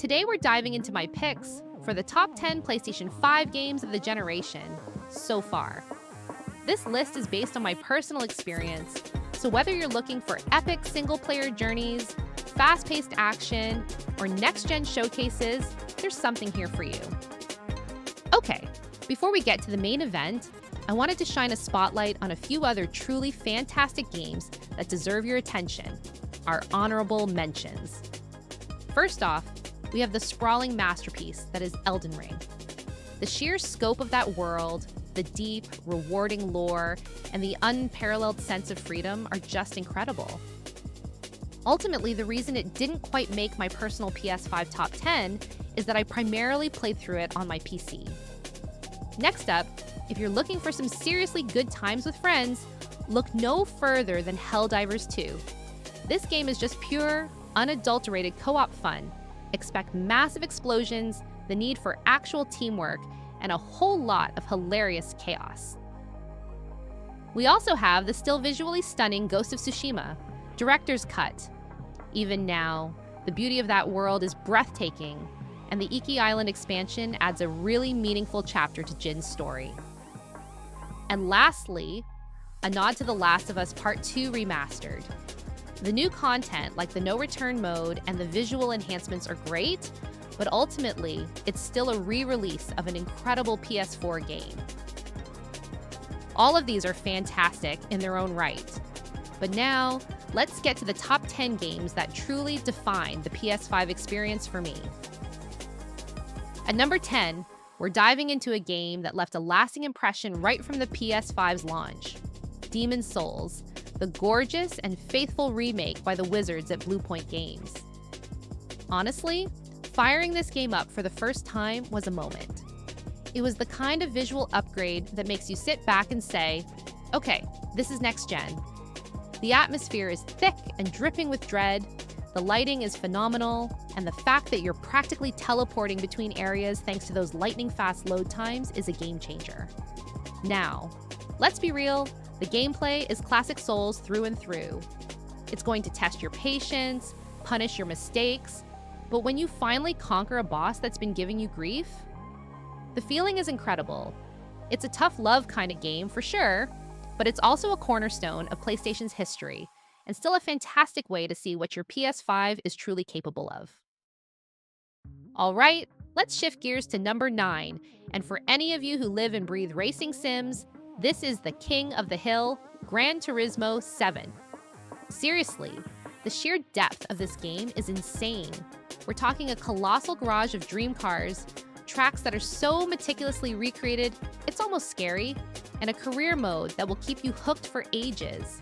Today we're diving into my picks for the top 10 PlayStation 5 games of the generation so far. This list is based on my personal experience, so whether you're looking for epic single-player journeys, fast-paced action, or next-gen showcases, there's something here for you. Okay, before we get to the main event, I wanted to shine a spotlight on a few other truly fantastic games that deserve your attention, our honorable mentions. First off, we have the sprawling masterpiece that is Elden Ring. The sheer scope of that world, the deep, rewarding lore, and the unparalleled sense of freedom are just incredible. Ultimately, the reason it didn't quite make my personal PS5 top 10 is that I primarily played through it on my PC. Next up, if you're looking for some seriously good times with friends, look no further than Helldivers 2. This game is just pure, unadulterated co-op fun. Expect massive explosions, the need for actual teamwork, and a whole lot of hilarious chaos. We also have the still visually stunning Ghost of Tsushima, Director's Cut. Even now, the beauty of that world is breathtaking, and the Iki Island expansion adds a really meaningful chapter to Jin's story. And lastly, a nod to The Last of Us Part 2 Remastered. The new content, like the no return mode and the visual enhancements, are great, but ultimately, it's still a re-release of an incredible PS4 game. All of these are fantastic in their own right. But now, let's get to the top 10 games that truly define the PS5 experience for me. At number 10, we're diving into a game that left a lasting impression right from the PS5's launch, Demon's Souls, the gorgeous and faithful remake by the wizards at Bluepoint Games. Honestly, firing this game up for the first time was a moment. It was the kind of visual upgrade that makes you sit back and say, okay, this is next gen. The atmosphere is thick and dripping with dread, the lighting is phenomenal, and the fact that you're practically teleporting between areas thanks to those lightning-fast load times is a game changer. Now, let's be real, the gameplay is classic Souls through and through. It's going to test your patience, punish your mistakes, but when you finally conquer a boss that's been giving you grief, the feeling is incredible. It's a tough love kind of game for sure, but it's also a cornerstone of PlayStation's history, and still a fantastic way to see what your PS5 is truly capable of. All right, let's shift gears to number 9, and for any of you who live and breathe racing sims, this is the king of the hill, Gran Turismo 7. Seriously, the sheer depth of this game is insane. We're talking a colossal garage of dream cars, tracks that are so meticulously recreated, it's almost scary, and a career mode that will keep you hooked for ages.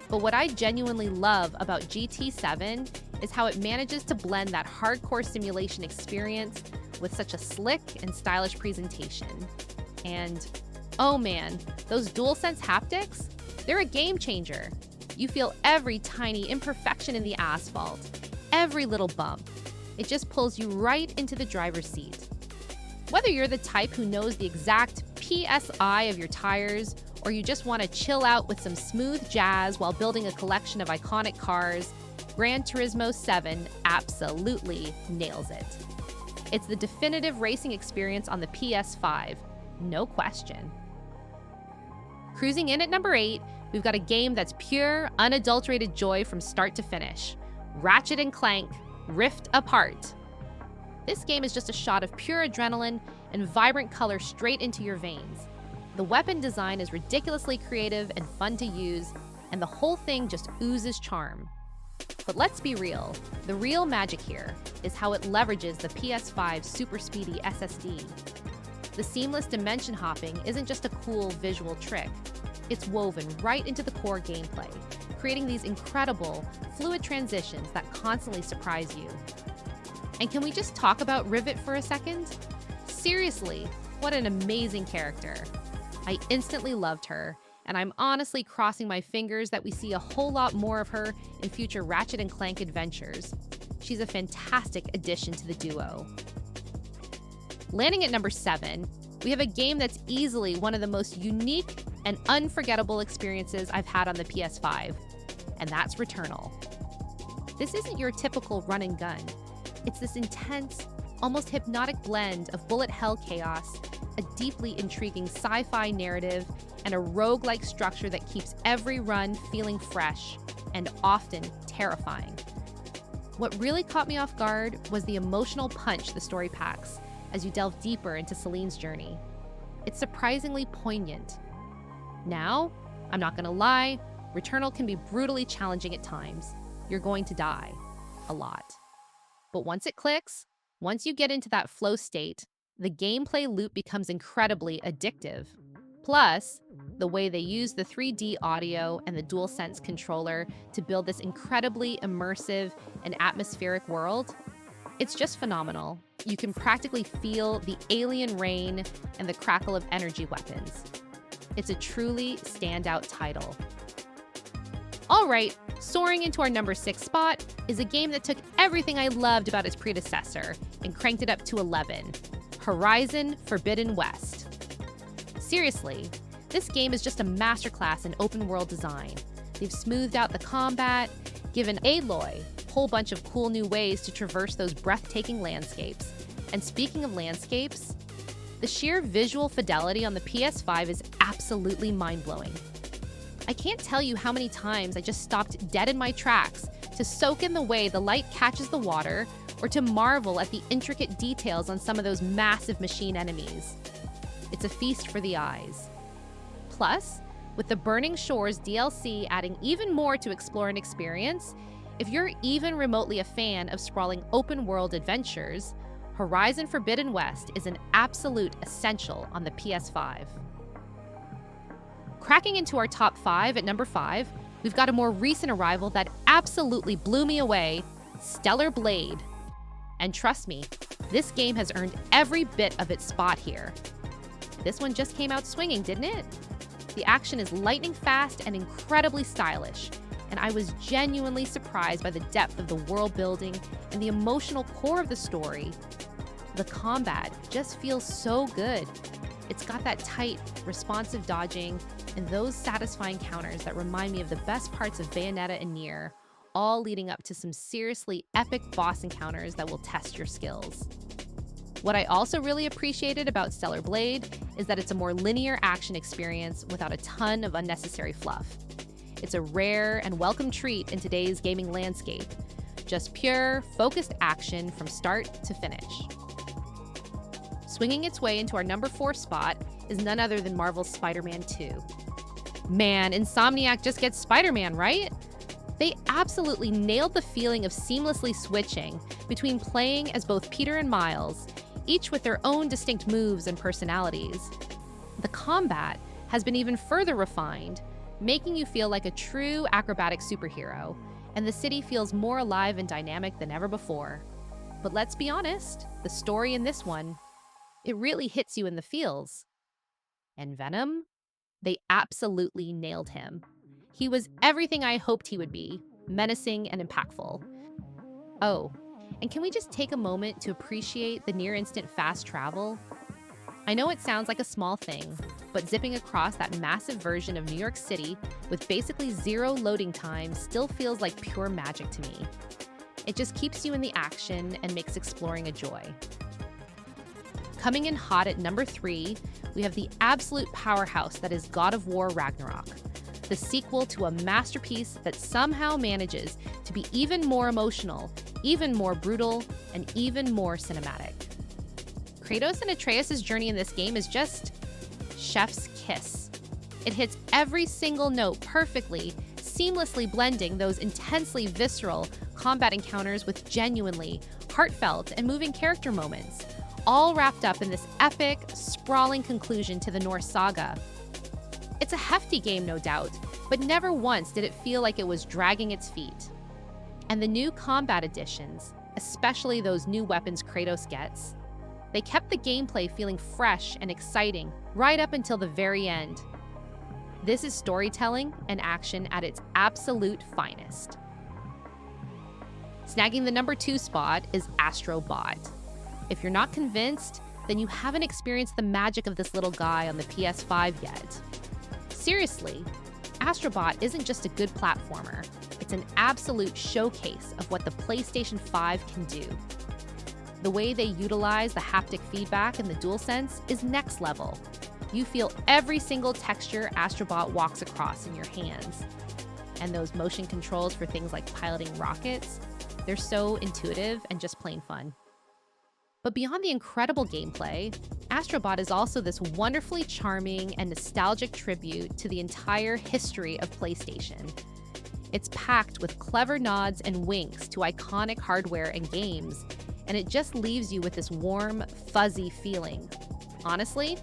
But what I genuinely love about GT7 is how it manages to blend that hardcore simulation experience with such a slick and stylish presentation. And, oh man, those DualSense haptics? They're a game changer. You feel every tiny imperfection in the asphalt, every little bump. It just pulls you right into the driver's seat. Whether you're the type who knows the exact PSI of your tires, or you just want to chill out with some smooth jazz while building a collection of iconic cars, Gran Turismo 7 absolutely nails it. It's the definitive racing experience on the PS5, no question. Cruising in at number 8, we've got a game that's pure, unadulterated joy from start to finish. Ratchet & Clank, Rift Apart. This game is just a shot of pure adrenaline and vibrant color straight into your veins. The weapon design is ridiculously creative and fun to use, and the whole thing just oozes charm. But let's be real, the real magic here is how it leverages the PS5's super speedy SSD. The seamless dimension hopping isn't just a cool visual trick, it's woven right into the core gameplay, creating these incredible, fluid transitions that constantly surprise you. And can we just talk about Rivet for a second? Seriously, what an amazing character. I instantly loved her, and I'm honestly crossing my fingers that we see a whole lot more of her in future Ratchet & Clank adventures. She's a fantastic addition to the duo. Landing at number 7, we have a game that's easily one of the most unique and unforgettable experiences I've had on the PS5, and that's Returnal. This isn't your typical run and gun. It's this intense, almost hypnotic blend of bullet hell chaos, a deeply intriguing sci-fi narrative, and a roguelike structure that keeps every run feeling fresh and often terrifying. What really caught me off guard was the emotional punch the story packs as you delve deeper into Celine's journey. It's surprisingly poignant. Now, I'm not gonna lie, Returnal can be brutally challenging at times. You're going to die. A lot. But once it clicks, once you get into that flow state, the gameplay loop becomes incredibly addictive. Plus, the way they use the 3D audio and the DualSense controller to build this incredibly immersive and atmospheric world, it's just phenomenal. You can practically feel the alien rain and the crackle of energy weapons. It's a truly standout title. All right, soaring into our number 6 spot is a game that took everything I loved about its predecessor and cranked it up to 11, Horizon Forbidden West. Seriously, this game is just a masterclass in open world design. They've smoothed out the combat, given Aloy a whole bunch of cool new ways to traverse those breathtaking landscapes. And speaking of landscapes, the sheer visual fidelity on the PS5 is absolutely mind-blowing. I can't tell you how many times I just stopped dead in my tracks to soak in the way the light catches the water or to marvel at the intricate details on some of those massive machine enemies. It's a feast for the eyes. Plus, with the Burning Shores DLC adding even more to explore and experience, if you're even remotely a fan of sprawling open-world adventures, Horizon Forbidden West is an absolute essential on the PS5. Cracking into our top 5 at number 5, we've got a more recent arrival that absolutely blew me away, Stellar Blade. And trust me, this game has earned every bit of its spot here. This one just came out swinging, didn't it? The action is lightning fast and incredibly stylish, and I was genuinely surprised by the depth of the world building and the emotional core of the story. The combat just feels so good. It's got that tight, responsive dodging and those satisfying counters that remind me of the best parts of Bayonetta and Nier, all leading up to some seriously epic boss encounters that will test your skills. What I also really appreciated about Stellar Blade is that it's a more linear action experience without a ton of unnecessary fluff. It's a rare and welcome treat in today's gaming landscape. Just pure, focused action from start to finish. Swinging its way into our number 4 spot is none other than Marvel's Spider-Man 2. Man, Insomniac just gets Spider-Man, right? They absolutely nailed the feeling of seamlessly switching between playing as both Peter and Miles, each with their own distinct moves and personalities. The combat has been even further refined, making you feel like a true acrobatic superhero, and the city feels more alive and dynamic than ever before. But let's be honest, the story in this one, it really hits you in the feels. And Venom? They absolutely nailed him. He was everything I hoped he would be, menacing and impactful. Oh, and can we just take a moment to appreciate the near-instant fast travel? I know it sounds like a small thing, but zipping across that massive version of New York City with basically zero loading time still feels like pure magic to me. It just keeps you in the action and makes exploring a joy. Coming in hot at number 3, we have the absolute powerhouse that is God of War Ragnarök, the sequel to a masterpiece that somehow manages to be even more emotional, even more brutal, and even more cinematic. Kratos and Atreus' journey in this game is just chef's kiss. It hits every single note perfectly, seamlessly blending those intensely visceral combat encounters with genuinely heartfelt and moving character moments, all wrapped up in this epic, sprawling conclusion to the Norse saga. It's a hefty game, no doubt, but never once did it feel like it was dragging its feet. And the new combat additions, especially those new weapons Kratos gets, they kept the gameplay feeling fresh and exciting right up until the very end. This is storytelling and action at its absolute finest. Snagging the number 2 spot is AstroBot. If you're not convinced, then you haven't experienced the magic of this little guy on the PS5 yet. Seriously, AstroBot isn't just a good platformer, it's an absolute showcase of what the PlayStation 5 can do. The way they utilize the haptic feedback in the DualSense is next level. You feel every single texture AstroBot walks across in your hands. And those motion controls for things like piloting rockets, they're so intuitive and just plain fun. But beyond the incredible gameplay, AstroBot is also this wonderfully charming and nostalgic tribute to the entire history of PlayStation. It's packed with clever nods and winks to iconic hardware and games, and it just leaves you with this warm, fuzzy feeling. Honestly,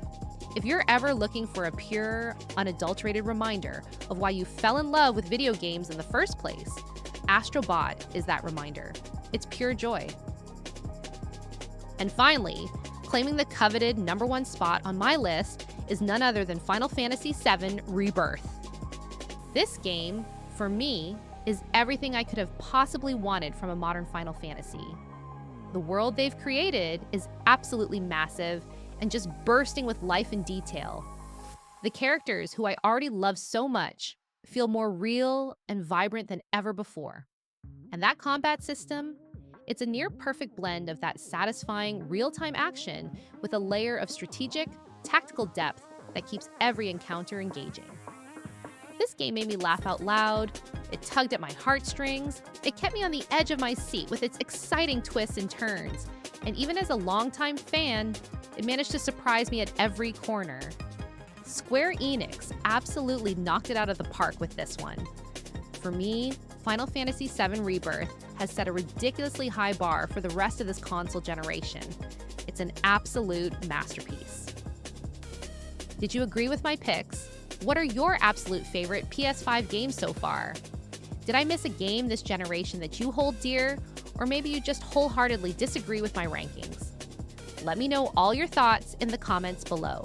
if you're ever looking for a pure, unadulterated reminder of why you fell in love with video games in the first place, AstroBot is that reminder. It's pure joy. And finally, claiming the coveted #1 spot on my list is none other than Final Fantasy VII Rebirth. This game, for me, is everything I could have possibly wanted from a modern Final Fantasy. The world they've created is absolutely massive and just bursting with life and detail. The characters, who I already love so much, feel more real and vibrant than ever before. And that combat system, it's a near-perfect blend of that satisfying real-time action with a layer of strategic, tactical depth that keeps every encounter engaging. This game made me laugh out loud, it tugged at my heartstrings, it kept me on the edge of my seat with its exciting twists and turns, and even as a longtime fan, it managed to surprise me at every corner. Square Enix absolutely knocked it out of the park with this one. For me, Final Fantasy VII Rebirth has set a ridiculously high bar for the rest of this console generation. It's an absolute masterpiece. Did you agree with my picks? What are your absolute favorite PS5 games so far? Did I miss a game this generation that you hold dear? Or maybe you just wholeheartedly disagree with my rankings? Let me know all your thoughts in the comments below.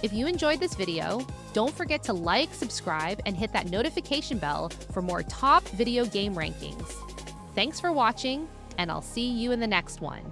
If you enjoyed this video, don't forget to like, subscribe, and hit that notification bell for more top video game rankings. Thanks for watching, and I'll see you in the next one.